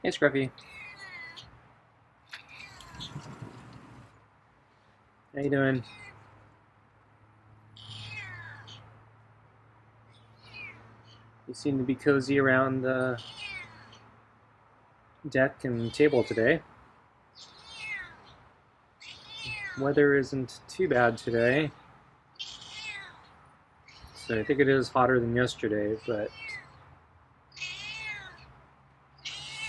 Hey, Scruffy. How you doing? You seem to be cozy around the deck and table today. Weather isn't too bad today, so I think it is hotter than yesterday, but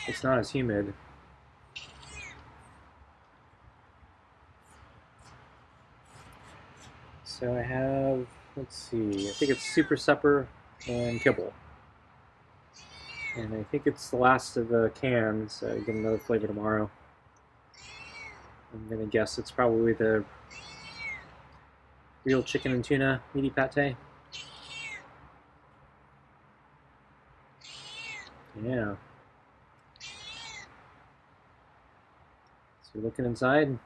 it's not as humid. So I have, let's see, I think it's Super Supper and Kibble. And I think it's the last of the cans, so I get another flavor tomorrow. I'm gonna guess it's probably the real chicken and tuna meaty pate. Yeah. So you're looking inside.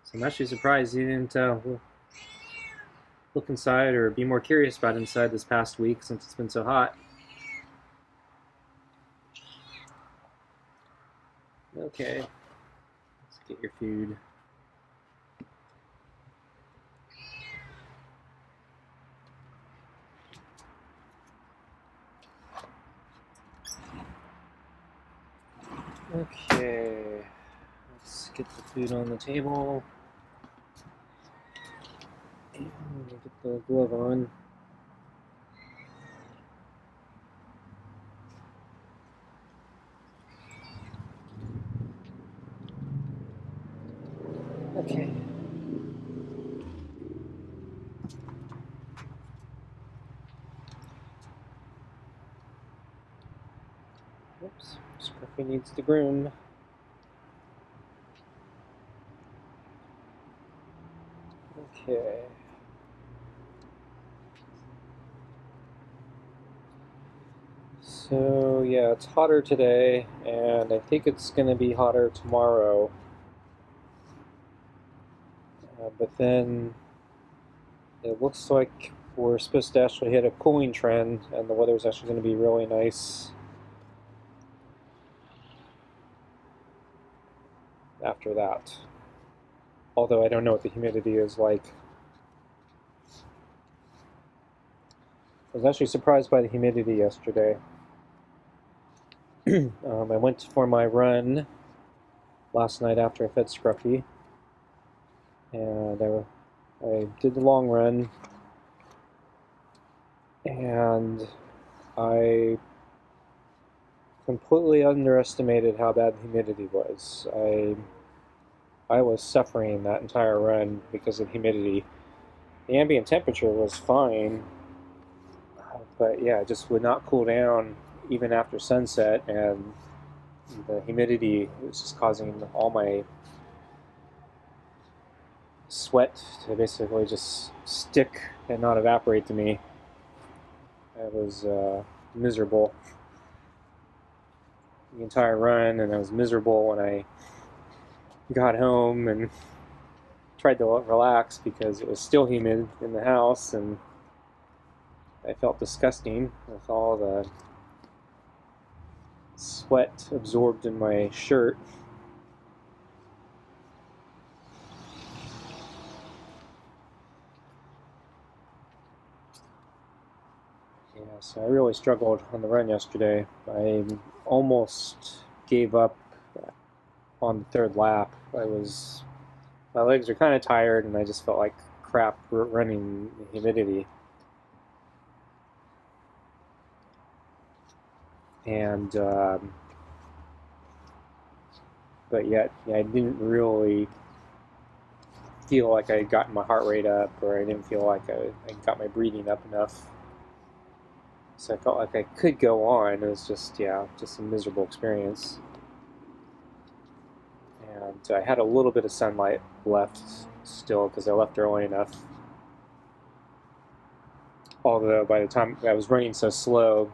So I'm actually surprised you didn't look inside or be more curious about inside this past week since it's been so hot. Okay, let's get your food. Okay, let's get the food on the table. And we'll get the glove on. Okay. Oops, Scruffy needs to groom. Okay. So yeah, it's hotter today, and I think it's going to be hotter tomorrow. But then it looks like we're supposed to actually hit a cooling trend, and the weather's actually going to be really nice after that. Although I don't know what the humidity is like. I was actually surprised by the humidity yesterday. I went for my run last night after I fed Scruffy, and I did the long run, and I completely underestimated how bad the humidity was. I was suffering that entire run because of humidity. The ambient temperature was fine, but yeah, it just would not cool down even after sunset, and the humidity was just causing all my sweat to basically just stick and not evaporate to me. I was miserable the entire run, and I was miserable when I got home and tried to relax because it was still humid in the house, and I felt disgusting with all the sweat absorbed in my shirt. Yeah, so I really struggled on the run yesterday. I almost gave up on the third lap. My legs are kind of tired, and I just felt like crap running the humidity. And but yet, yeah, I didn't really feel like I had gotten my heart rate up, or I didn't feel like I got my breathing up enough. So I felt like I could go on. It was just, yeah, just a miserable experience. And I had a little bit of sunlight left still because I left early enough. Although by the time I was running so slow,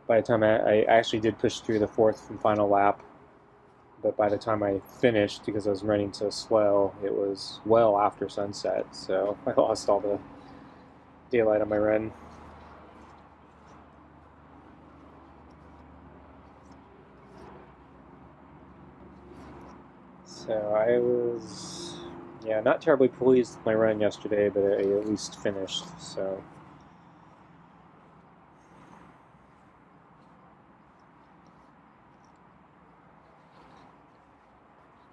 by the time I actually did push through the fourth and final lap, but by the time I finished, because I was running so slow, it was well after sunset, so I lost all the daylight on my run. So I was, yeah, not terribly pleased with my run yesterday, but I at least finished, so.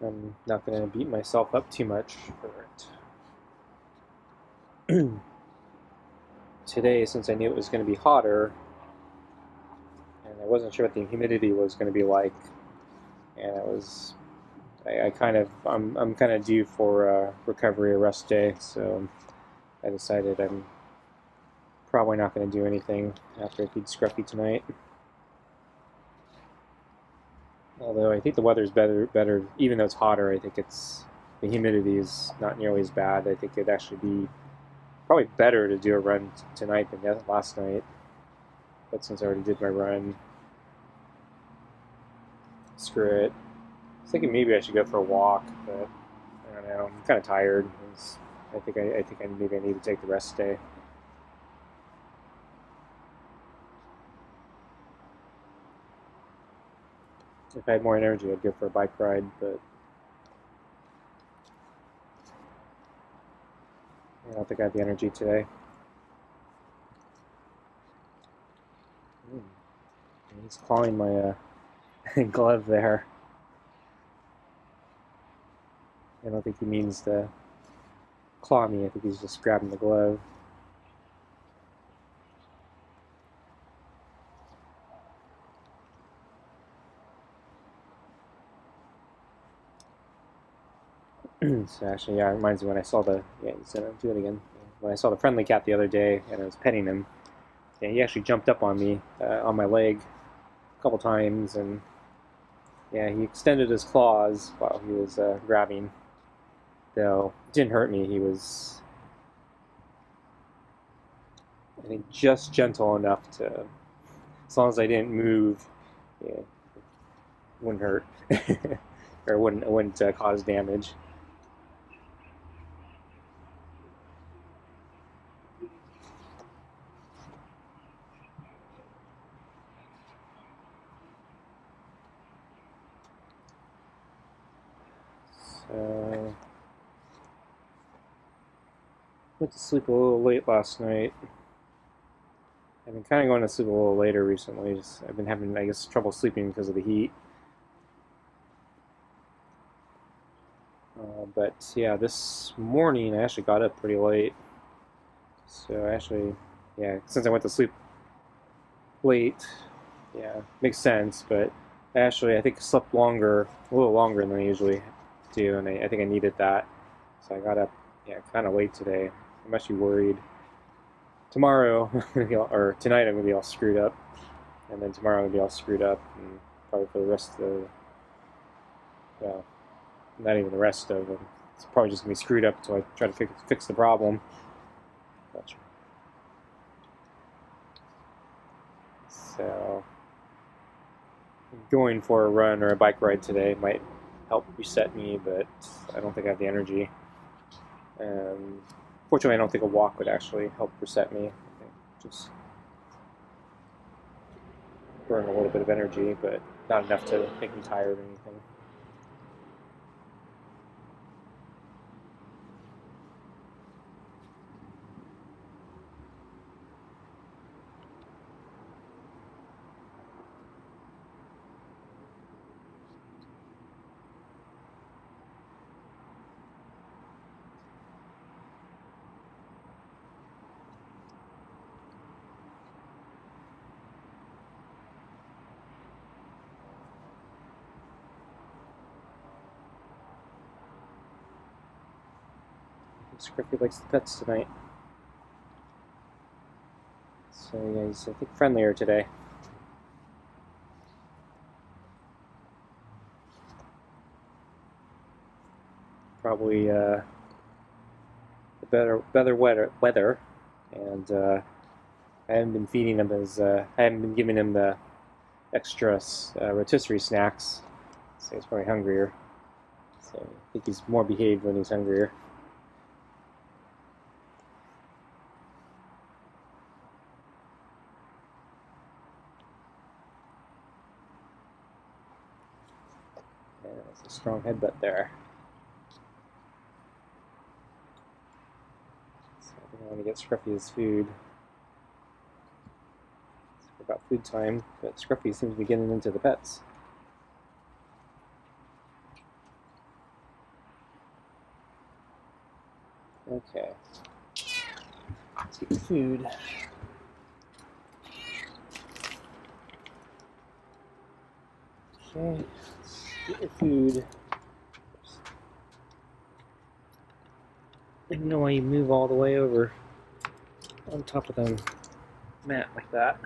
I'm not going to beat myself up too much for it. Today, since I knew it was going to be hotter, and I wasn't sure what the humidity was going to be like, and I'm kind of due for a recovery or rest day, so I decided I'm probably not going to do anything after I feed Scruffy tonight. Although I think the weather's better, even though it's hotter. I think the humidity is not nearly as bad. I think it'd actually be probably better to do a run tonight than last night. But since I already did my run, screw it. I was thinking maybe I should go for a walk, but I don't know. I'm kind of tired. I think maybe I need to take the rest day. If I had more energy, I'd go for a bike ride, but I don't think I have the energy today. He's clawing my glove there. I don't think he means to claw me. I think he's just grabbing the glove. So actually, yeah, it reminds me when I saw do it again. When I saw the friendly cat the other day and I was petting him, yeah, he actually jumped up on me, on my leg, a couple times, and yeah, he extended his claws while he was grabbing. Though it didn't hurt me. He was, I think, just gentle enough to, as long as I didn't move, yeah, it wouldn't hurt, or it wouldn't cause damage. So, went to sleep a little late last night. I've been kind of going to sleep a little later recently. I've been having, I guess, trouble sleeping because of the heat. But yeah, this morning I actually got up pretty late. So actually, yeah, since I went to sleep late, yeah, makes sense. But actually, I think I slept longer, a little longer than I usually do, and I think I needed that. So I got up, yeah, kind of late today. I'm actually worried. Tomorrow, or tonight, I'm gonna be all screwed up, and then tomorrow I'm gonna be all screwed up, and probably for the rest of the, well, not even the rest of them. It's probably just gonna be screwed up until I try to fix the problem. Gotcha. So, going for a run or a bike ride today might help reset me, but I don't think I have the energy. Fortunately, I don't think a walk would actually help reset me. I think just burn a little bit of energy, but not enough to make me tired or anything. Scruffy likes the pets tonight. So yeah, he's, I think, friendlier today. Probably the better weather, and I haven't been feeding him I haven't been giving him the extra rotisserie snacks, so he's probably hungrier. So I think he's more behaved when he's hungrier. Yeah, that's a strong headbutt there. to get Scruffy his food. It's about food time, but Scruffy seems to be getting into the pets. Okay. Let's get the food. Okay, let's get your food. I didn't know why you move all the way over on top of the mat like that.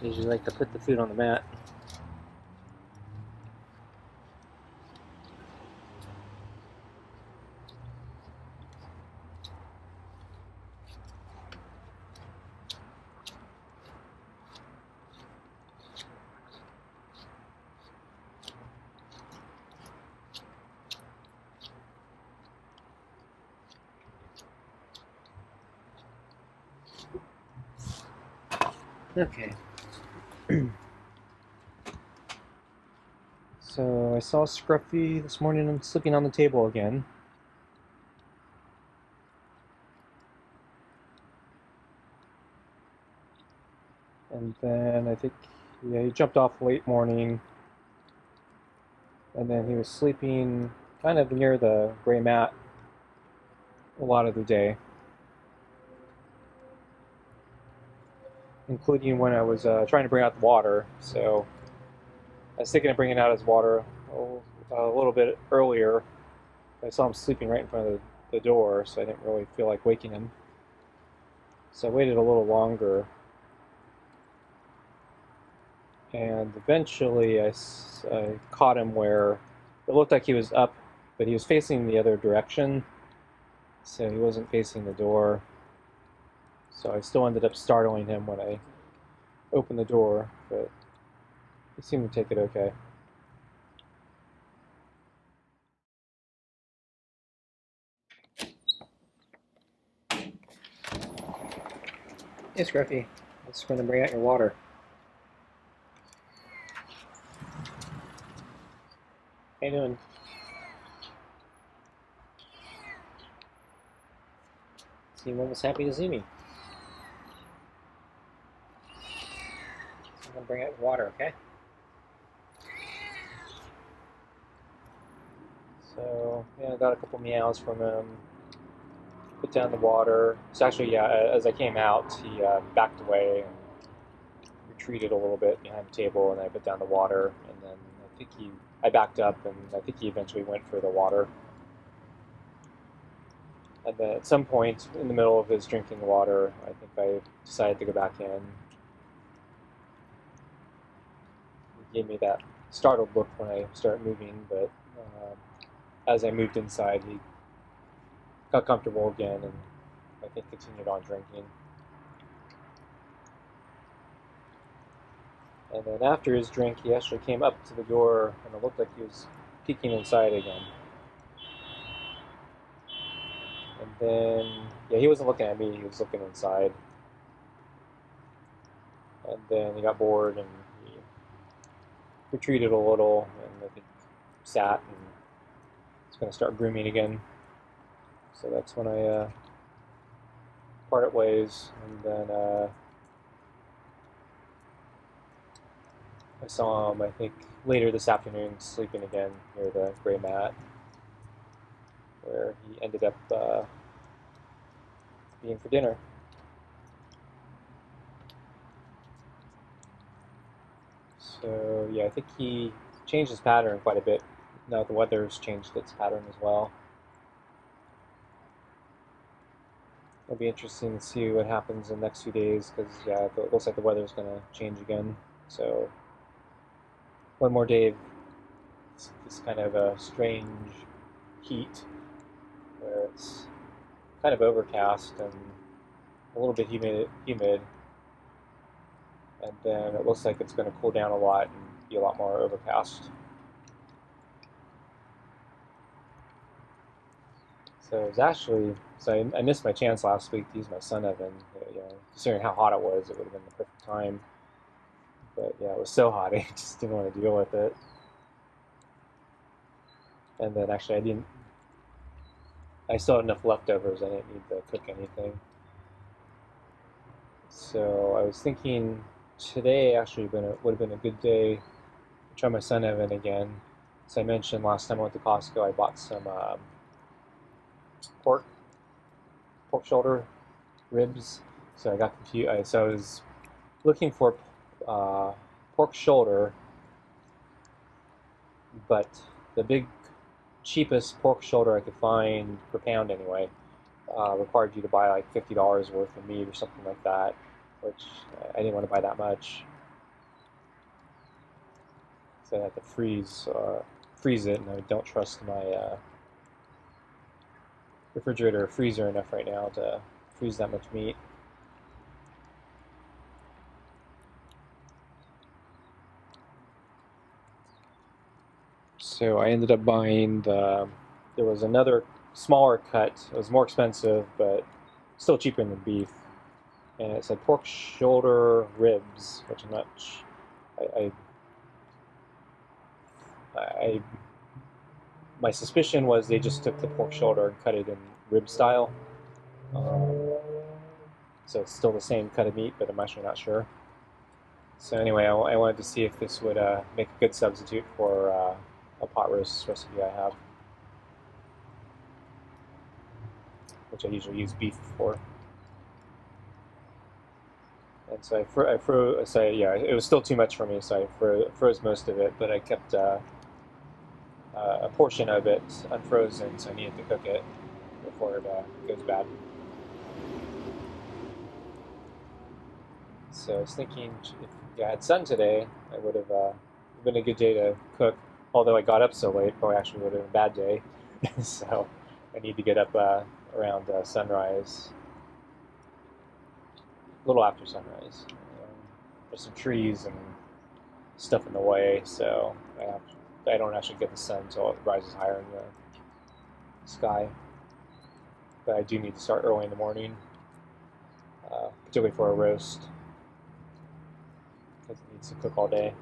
I usually like to put the food on the mat. Okay. So I saw Scruffy this morning sleeping on the table again. And then I think, yeah, he jumped off late morning. And then he was sleeping kind of near the gray mat a lot of the day. Including when I was trying to bring out the water. So I was thinking of bringing out his water a little bit earlier. I saw him sleeping right in front of the door, so I didn't really feel like waking him. So I waited a little longer. And eventually I caught him where it looked like he was up, but he was facing the other direction. So he wasn't facing the door. So I still ended up startling him when I opened the door, but he seemed to take it okay. Hey, Scruffy. I'm just going to bring out your water. How you doing? Seem almost happy to see me. So I'm going to bring out your water, okay? So, yeah, I got a couple meows from him. Put down the water. So actually, yeah, as I came out, he backed away and retreated a little bit behind the table, and I put down the water, and then I backed up, and I think he eventually went for the water. And then at some point in the middle of his drinking the water, I think I decided to go back in. He gave me that startled look when I started moving, but as I moved inside, he got comfortable again, and I think continued on drinking. And then after his drink, he actually came up to the door, and it looked like he was peeking inside again. And then, yeah, he wasn't looking at me, he was looking inside. And then he got bored, and he retreated a little, and I think sat, and was going to start grooming again. So that's when I parted ways, and then I saw him, I think, later this afternoon sleeping again near the gray mat, where he ended up being for dinner. So yeah, I think he changed his pattern quite a bit. Now the weather's changed its pattern as well. It'll be interesting to see what happens in the next few days, because yeah, it looks like the weather's going to change again. So one more day of this kind of a strange heat, where it's kind of overcast and a little bit humid, and then it looks like it's going to cool down a lot and be a lot more overcast. So it was actually, I missed my chance last week to use my sun oven. Considering how hot it was, it would have been the perfect time. But yeah, it was so hot, I just didn't want to deal with it. And then actually I still had enough leftovers. I didn't need to cook anything. So I was thinking today actually would have been a good day to try my sun oven again. As I mentioned last time I went to Costco, I bought some pork shoulder ribs. So I got confused. So I was looking for pork shoulder, but the big cheapest pork shoulder I could find per pound anyway required you to buy like $50 worth of meat or something like that, which I didn't want to buy that much. So I had to freeze it, and I don't trust my refrigerator or freezer enough right now to freeze that much meat. So I ended up buying there was another smaller cut. It was more expensive, but still cheaper than beef. And it said pork shoulder ribs, which I'm not. I, I my suspicion was they just took the pork shoulder and cut it in rib style. Um, so it's still the same cut of meat, but I'm actually not sure. So anyway, I wanted to see if this would make a good substitute for a pot roast recipe I have, which I usually use beef for. And so I froze. So yeah, it was still too much for me, so I froze most of it, but I kept a portion of it unfrozen, so I needed to cook it before it goes bad. So I was thinking if I had sun today, I would have been a good day to cook. Although I got up so late, probably actually would have been a bad day. So I need to get up around sunrise, a little after sunrise. There's some trees and stuff in the way, so I don't actually get the sun until it rises higher in the sky. But I do need to start early in the morning, particularly for a roast, because it needs to cook all day.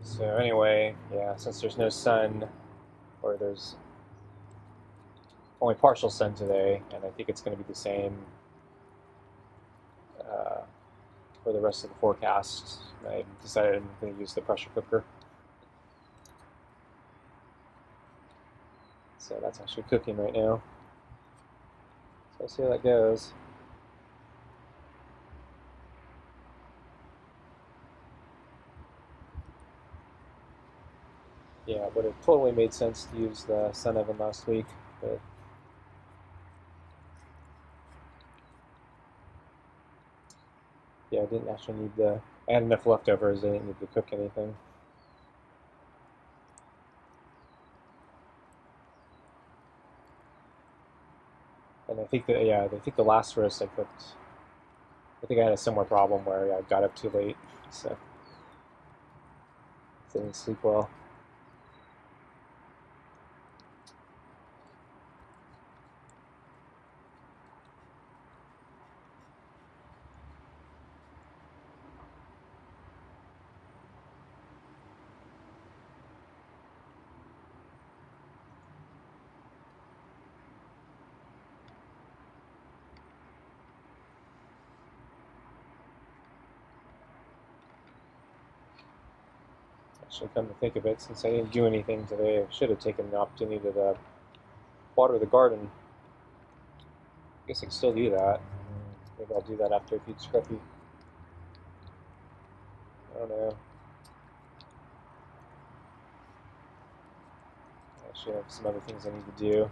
So anyway, yeah, since there's no sun, or there's only partial sun today, and I think it's going to be the same uh, for the rest of the forecast, I decided I'm going to use the pressure cooker. So that's actually cooking right now. So we'll see how that goes. Yeah, it would have totally made sense to use the sun oven last week, but yeah, I didn't actually need I had enough leftovers, I didn't need to cook anything. And I think the last roast I cooked, I think I had a similar problem where I got up too late, so didn't sleep well. Actually, come to think of it, since I didn't do anything today, I should have taken the opportunity to water the garden. I guess I can still do that. Maybe I'll do that after I feed Scruffy. I don't know. I actually have some other things I need to do.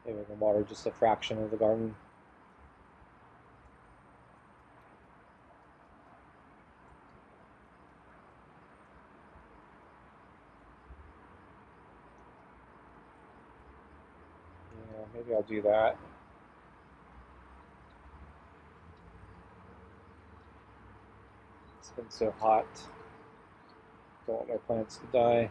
Maybe I can water just a fraction of the garden. maybe I'll do that. It's been so hot. Don't want my plants to die.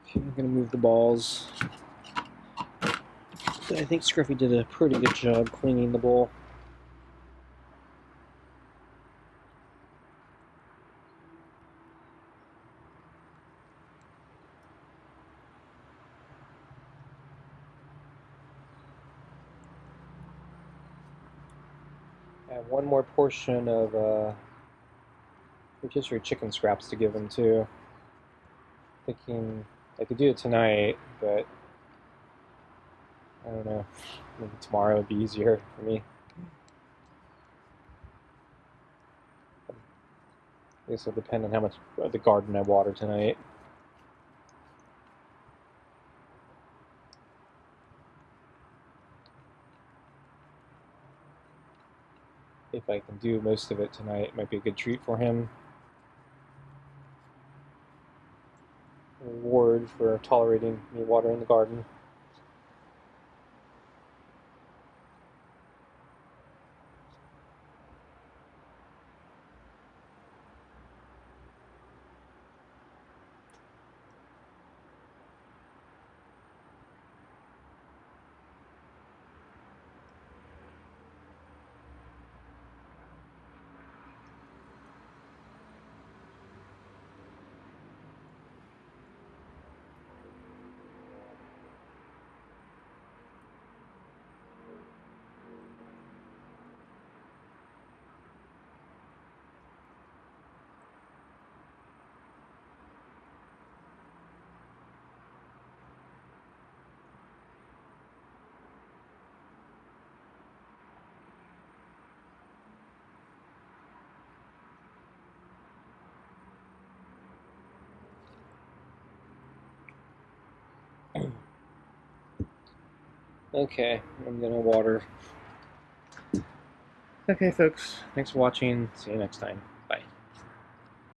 Okay, I'm going to move the balls. I think Scruffy did a pretty good job cleaning the bowl. I have one more portion of rotisserie chicken scraps to give him too. Thinking I could do it tonight, but I don't know. Maybe tomorrow would be easier for me. I guess it'll depend on how much of the garden I water tonight. If I can do most of it tonight, it might be a good treat for him. Reward for tolerating me watering the garden. Okay, I'm gonna water. Okay, folks, thanks for watching. See you next time.